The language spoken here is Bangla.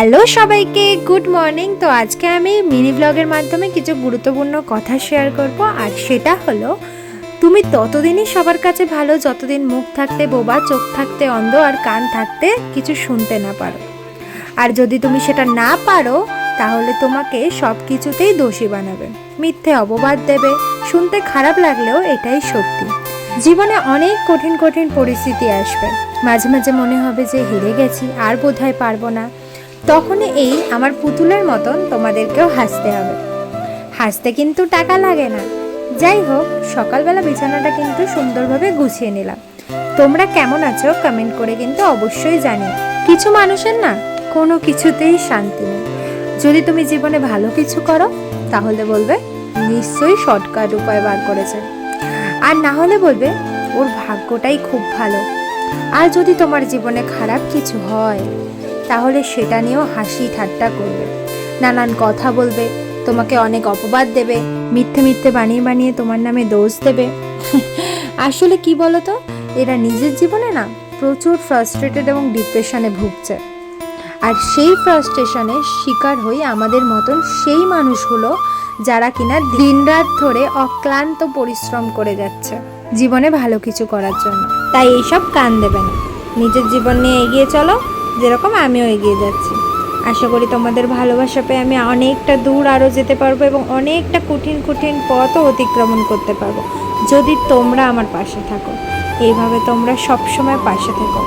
হ্যালো সবাইকে, গুড মর্নিং। তো আজকে আমি মিনি ব্লগের মাধ্যমে কিছু গুরুত্বপূর্ণ কথা শেয়ার করব। আর সেটা হলো, তুমি ততদিনই সবার কাছে ভালো যতদিন মুখ থাকতে বোবা, চোখ থাকতে অন্ধ আর কান থাকতে কিছু শুনতে না পারো। আর যদি তুমি সেটা না পারো, তাহলে তোমাকে সব কিছুতেই দোষী বানাবে, মিথ্যে অপবাদ দেবে। শুনতে খারাপ লাগলেও এটাই সত্যি। জীবনে অনেক কঠিন কঠিন পরিস্থিতি আসবে, মাঝে মাঝে মনে হবে যে হেরে গেছি, আর বোধহয় পারবো না। তখনই এই আমার পুতুলের মতন তোমাদেরকেও হাসতে হবে। হাসতে কিন্তু টাকা লাগে না। যাই হোক, সকালবেলা বিছানাটা কিন্তু সুন্দরভাবে গুছিয়ে নিলাম। তোমরা কেমন আছো কমেন্ট করে কিন্তু অবশ্যই জানিও। কিছু মানুষের না কোনো কিছুতেই শান্তি নেই। যদি তুমি জীবনে ভালো কিছু করো, তাহলে বলবে নিশ্চয়ই শর্টকাট উপায় বার করেছে। আর না হলে বলবে ওর ভাগ্যটাই খুব ভালো। আর যদি তোমার জীবনে খারাপ কিছু হয়, তাহলে সেটা নিয়েও হাসি ঠাট্টা করবে, নানান কথা বলবে, তোমাকে অনেক অপবাদ দেবে, মিথ্যে মিথ্যে বানিয়ে বানিয়ে তোমার নামে দোষ দেবে। আসলে কি বলো তো, এরা নিজের জীবনে না প্রচুর ফ্রাস্ট্রেটেড এবং ডিপ্রেশনে ভুগছে। আর সেই ফ্রাস্ট্রেশনের শিকার হই আমাদের মতন সেই মানুষগুলো, যারা কিনা দিনরাত ধরে অক্লান্ত পরিশ্রম করে যাচ্ছে জীবনে ভালো কিছু করার জন্য। তাই এইসব কান দেবে না, নিজের জীবন নিয়ে এগিয়ে চলো, যেরকম আমিও এগিয়ে যাচ্ছি। আশা করি তোমাদের ভালোবাসা পেয়ে আমি অনেকটা দূর আরও যেতে পারবো এবং অনেকটা কঠিন কঠিন পথও অতিক্রমণ করতে পারবো, যদি তোমরা আমার পাশে থাকো। এইভাবে তোমরা সবসময় পাশে থেকো।